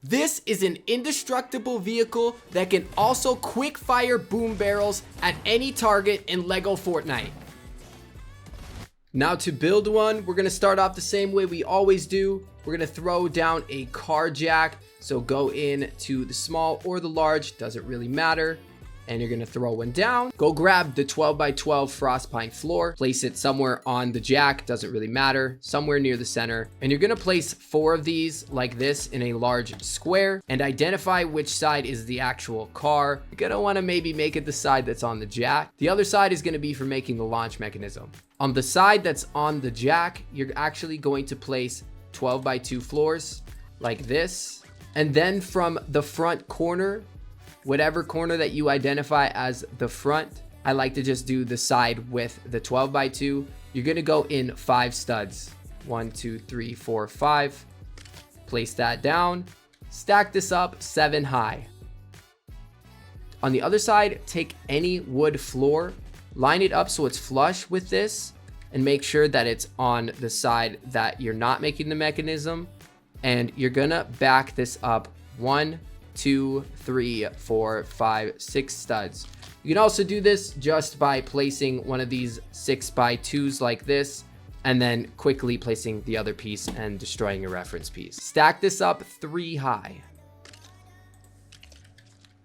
This is an indestructible vehicle that can also quick fire boom barrels at any target in Lego Fortnite. Now to build one, we're going to start off the same way we always do. We're going to throw down a car jack. So go in to the small or the large, doesn't really matter. And you're going to throw one down. Go grab the 12x12 frost pine floor. Place it somewhere on the jack, doesn't really matter. Somewhere near the center. And you're going to place 4 of these like this in a large square. And identify which side is the actual car. You're going to want to maybe make it the side that's on the jack. The other side is going to be for making the launch mechanism. On the side that's on the jack, you're actually going to place 12x2 floors like this. And then from the front corner, whatever corner that you identify as the front, I like to just do the side with the 12x2. You're going to go in 5 studs. 1, 2, 3, 4, 5. Place that down. Stack this up 7 high. On the other side, take any wood floor, line it up so it's flush with this, and make sure that it's on the side that you're not making the mechanism. And you're going to back this up 1, 2, 3, 4, 5, 6 studs. You can also do this just by placing one of these 6x2s like this, and then quickly placing the other piece and destroying your reference piece. Stack this up 3 high.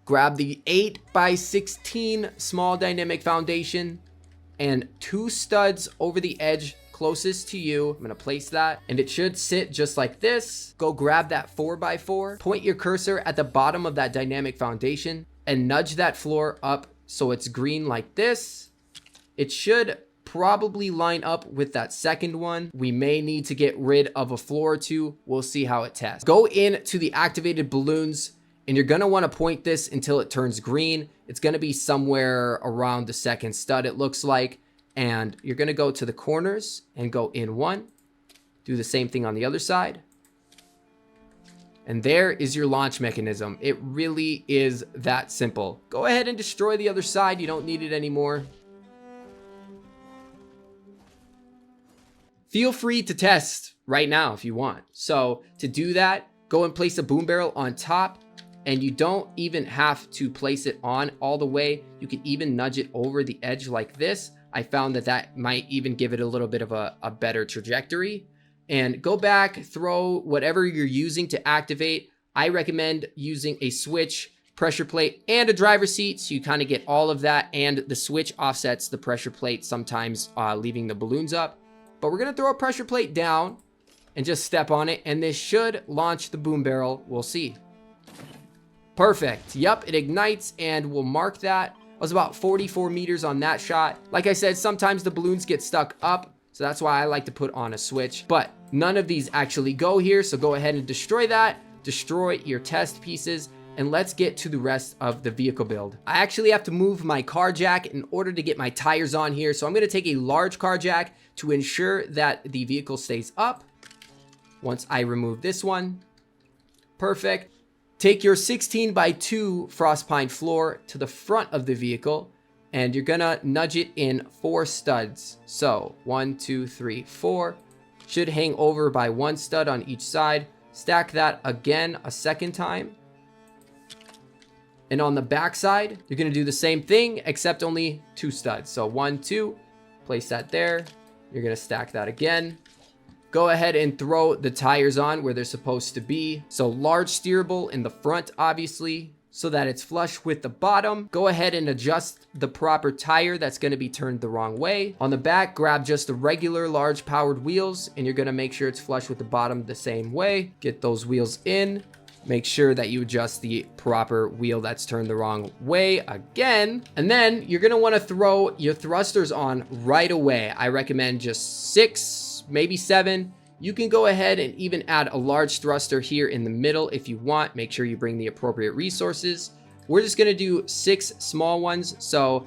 Grab the 8x16 small dynamic foundation and 2 studs over the edge closest to you. I'm going to place that and it should sit just like this. Go grab that 4x4, point your cursor at the bottom of that dynamic foundation and nudge that floor up so it's green like this. It should probably line up with that second one. We may need to get rid of a floor or 2. We'll see how it tests. Go into the activated balloons and you're going to want to point this until it turns green. It's going to be somewhere around the second stud, it looks like. And you're going to go to the corners and go in 1. Do the same thing on the other side. And there is your launch mechanism. It really is that simple. Go ahead and destroy the other side. You don't need it anymore. Feel free to test right now if you want. So to do that, go and place a boom barrel on top. And you don't even have to place it on all the way. You can even nudge it over the edge like this. I found that might even give it a little bit of a better trajectory. And go back, throw whatever you're using to activate. I recommend using a switch, pressure plate, and a driver's seat. So you kind of get all of that. And the switch offsets the pressure plate, sometimes leaving the balloons up. But we're going to throw a pressure plate down and just step on it. And this should launch the boom barrel. We'll see. Perfect. Yep, it ignites and we'll mark that. I was about 44 meters on that shot. Like I said, sometimes the balloons get stuck up, so that's why I like to put on a switch. But none of these actually go here, so go ahead and destroy that. Destroy your test pieces, and let's get to the rest of the vehicle build. I actually have to move my car jack in order to get my tires on here, so I'm going to take a large car jack to ensure that the vehicle stays up. Once I remove this one, perfect. Take your 16x2 frost pine floor to the front of the vehicle and you're gonna nudge it in 4 studs. So 1, 2, 3, 4. Should hang over by 1 stud on each side. Stack that again a second time. And on the back side, you're gonna do the same thing except only 2 studs. So 1, 2, place that there. You're gonna stack that again. Go ahead and throw the tires on where they're supposed to be. So large steerable in the front, obviously, so that it's flush with the bottom. Go ahead and adjust the proper tire that's going to be turned the wrong way. On the back, grab just the regular large powered wheels and you're going to make sure it's flush with the bottom the same way. Get those wheels in. Make sure that you adjust the proper wheel that's turned the wrong way again. And then you're going to want to throw your thrusters on right away. I recommend just 6, maybe 7. You can go ahead and even add a large thruster here in the middle if you want. Make sure you bring the appropriate resources. We're just going to do 6 small ones. So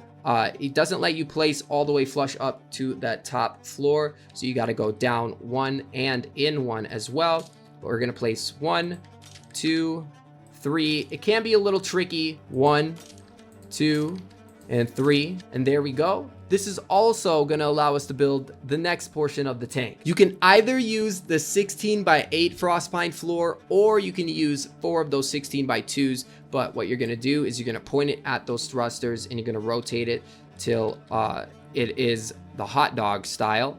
it doesn't let you place all the way flush up to that top floor. So you got to go down 1 and in 1 as well. But we're going to place 1, 2, 3. It can be a little tricky. 1, 2, and 3, and there we go. This is also going to allow us to build the next portion of the tank. You can either use the 16 by 8 frost pine floor, or you can use 4 of those 16 by 2s. But what you're going to do is you're going to point it at those thrusters, and you're going to rotate it till it is the hot dog style.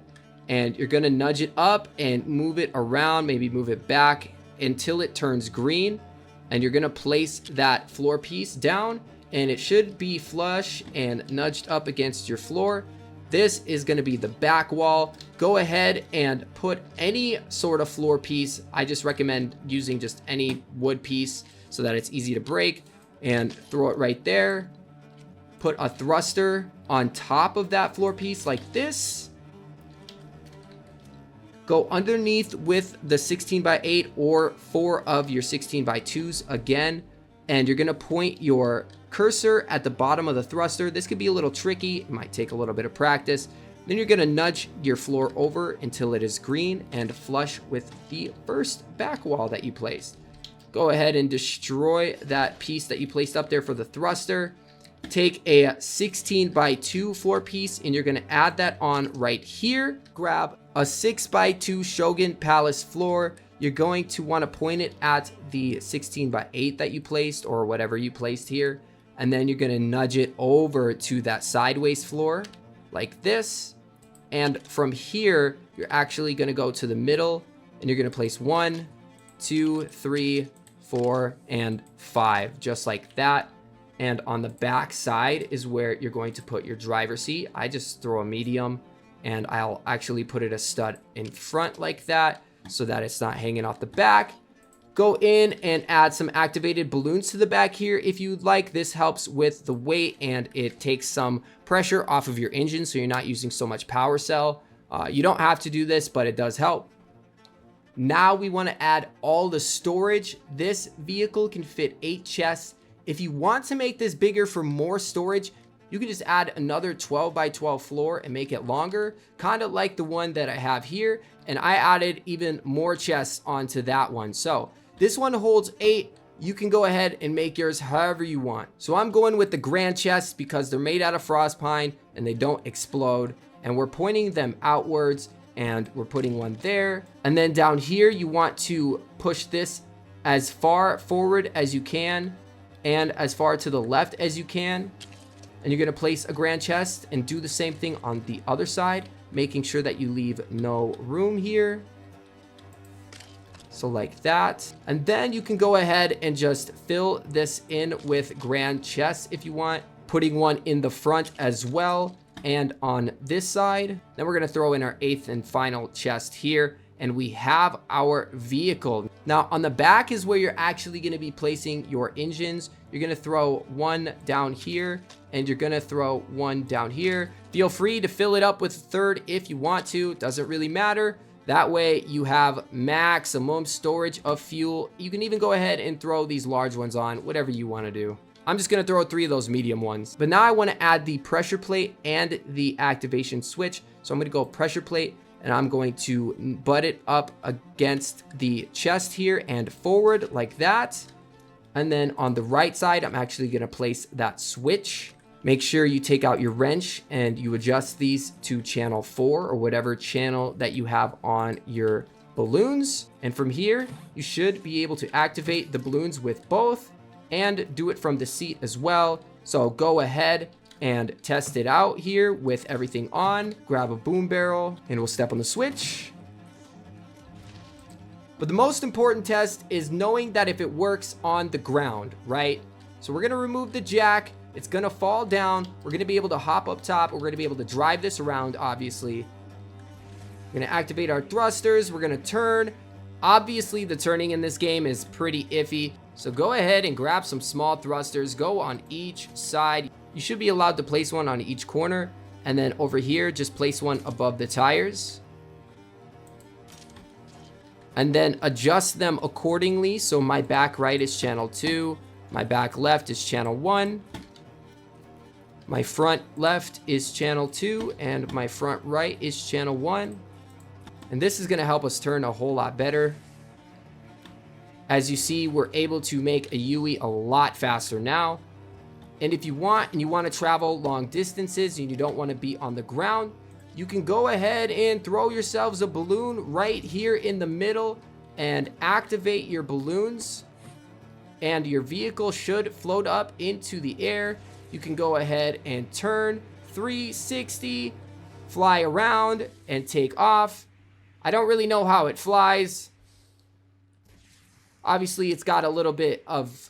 And you're going to nudge it up and move it around, maybe move it back until it turns green. And you're going to place that floor piece down, and it should be flush and nudged up against your floor. This is going to be the back wall. Go ahead and put any sort of floor piece. I just recommend using just any wood piece so that it's easy to break, and throw it right there. Put a thruster on top of that floor piece like this. Go underneath with the 16 by 8 or 4 of your 16 by 2s again, and you're going to point your cursor at the bottom of the thruster. This could be a little tricky. It might take a little bit of practice. Then you're going to nudge your floor over until it is green and flush with the first back wall that you placed. Go ahead and destroy that piece that you placed up there for the thruster. Take a 16 by 2 floor piece, and you're going to add that on right here. Grab a 6 by 2 Shogun Palace floor. You're going to want to point it at the 16 by 8 that you placed, or whatever you placed here. And then you're going to nudge it over to that sideways floor like this. And from here, you're actually going to go to the middle, and you're going to place 1, 2, 3, 4, and 5, just like that. And on the back side is where you're going to put your driver's seat. I just throw a medium, and I'll actually put it a stud in front like that so that it's not hanging off the back. Go in and add some activated balloons to the back here if you'd like. This helps with the weight, and it takes some pressure off of your engine so you're not using so much power cell. You don't have to do this, but it does help. Now we want to add all the storage. This vehicle can fit 8 chests. If you want to make this bigger for more storage, you can just add another 12 by 12 floor and make it longer, kind of like the one that I have here. And I added even more chests onto that one. So this one holds 8. You can go ahead and make yours however you want. So I'm going with the grand chests because they're made out of frost pine and they don't explode. And we're pointing them outwards, and we're putting one there. And then down here, you want to push this as far forward as you can and as far to the left as you can. And you're going to place a grand chest and do the same thing on the other side, making sure that you leave no room here. So like that. And then you can go ahead and just fill this in with grand chests if you want, putting one in the front as well and on this side. Then we're going to throw in our 8th and final chest here, and we have our vehicle. Now on the back is where you're actually going to be placing your engines. You're going to throw one down here, and you're going to throw one down here. Feel free to fill it up with a third if you want to. It doesn't really matter. That way you have maximum storage of fuel. You can even go ahead and throw these large ones on, whatever you want to do. I'm just going to throw 3 of those medium ones. But now I want to add the pressure plate and the activation switch. So I'm going to go pressure plate, and I'm going to butt it up against the chest here and forward like that. And then on the right side, I'm actually going to place that switch. Make sure you take out your wrench and you adjust these to channel 4 or whatever channel that you have on your balloons. And from here, you should be able to activate the balloons with both and do it from the seat as well. So go ahead and test it out here with everything on. Grab a boom barrel and we'll step on the switch. But the most important test is knowing that if it works on the ground, right? So we're going to remove the jack. It's going to fall down. We're going to be able to hop up top. We're going to be able to drive this around, obviously. We're going to activate our thrusters. We're going to turn. Obviously, the turning in this game is pretty iffy. So go ahead and grab some small thrusters. Go on each side. You should be allowed to place one on each corner. And then over here, just place one above the tires. And then adjust them accordingly. So my back right is channel 2. My back left is channel 1. My front left is channel 2. And my front right is channel 1. And this is going to help us turn a whole lot better. As you see, we're able to make a UE a lot faster now. And if you want, and you want to travel long distances and you don't want to be on the ground, you can go ahead and throw yourselves a balloon right here in the middle and activate your balloons, and your vehicle should float up into the air. You can go ahead and turn 360, fly around, and take off. I don't really know how it flies. Obviously, it's got a little bit of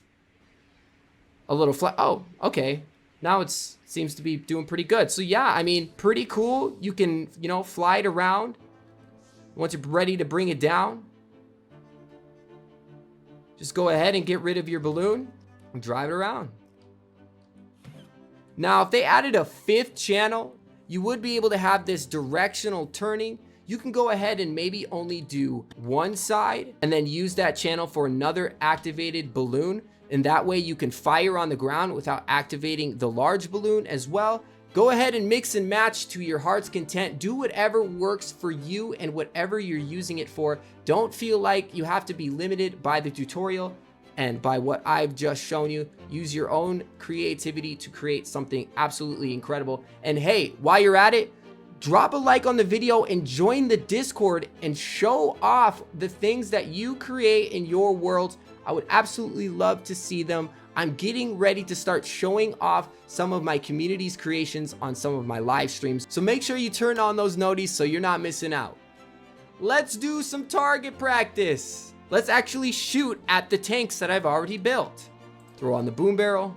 oh, okay. Now it seems to be doing pretty good. So yeah, I mean, pretty cool. You can, you know, fly it around. Once you're ready to bring it down, just go ahead and get rid of your balloon and drive it around. Now, if they added a 5th channel, you would be able to have this directional turning. You can go ahead and maybe only do one side and then use that channel for another activated balloon. And that way you can fire on the ground without activating the large balloon as well. Go ahead and mix and match to your heart's content. Do whatever works for you and whatever you're using it for. Don't feel like you have to be limited by the tutorial and by what I've just shown you. Use your own creativity to create something absolutely incredible. And hey, while you're at it, drop a like on the video and join the Discord and show off the things that you create in your world. I would absolutely love to see them. I'm getting ready to start showing off some of my community's creations on some of my live streams. So make sure you turn on those noties so you're not missing out. Let's do some target practice. Let's actually shoot at the tanks that I've already built. Throw on the boom barrel.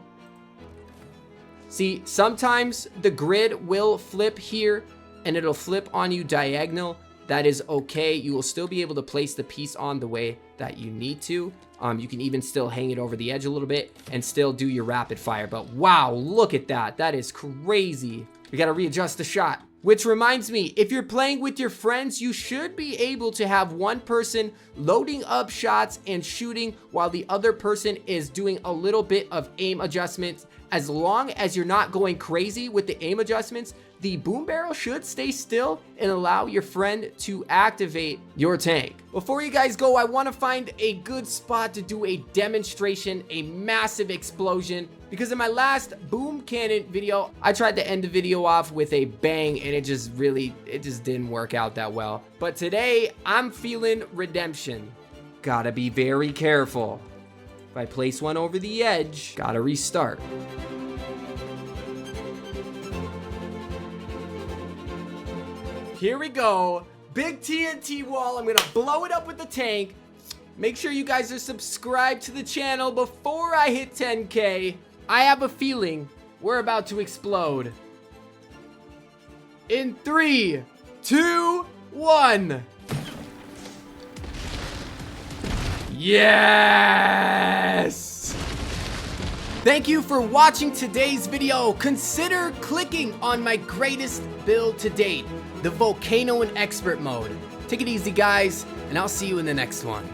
See, sometimes the grid will flip here and it'll flip on you diagonal. That is okay. You will still be able to place the piece on the way that you need to. You can even still hang it over the edge a little bit and still do your rapid fire. But wow, look at that. That is crazy. We got to readjust the shot. Which reminds me, if you're playing with your friends, you should be able to have one person loading up shots and shooting while the other person is doing a little bit of aim adjustments. As long as you're not going crazy with the aim adjustments, the boom barrel should stay still and allow your friend to activate your tank. Before you guys go, I want to find a good spot to do a demonstration, a massive explosion, because in my last boom cannon video, I tried to end the video off with a bang and it just didn't work out that well. But today, I'm feeling redemption. Gotta be very careful. If I place one over the edge, gotta restart. Here we go. Big TNT wall. I'm gonna blow it up with the tank. Make sure you guys are subscribed to the channel before I hit 10K. I have a feeling we're about to explode. In 3, 2, 1. Yes! Thank you for watching today's video. Consider clicking on my greatest build to date, the Volcano in Expert Mode. Take it easy, guys, and I'll see you in the next one.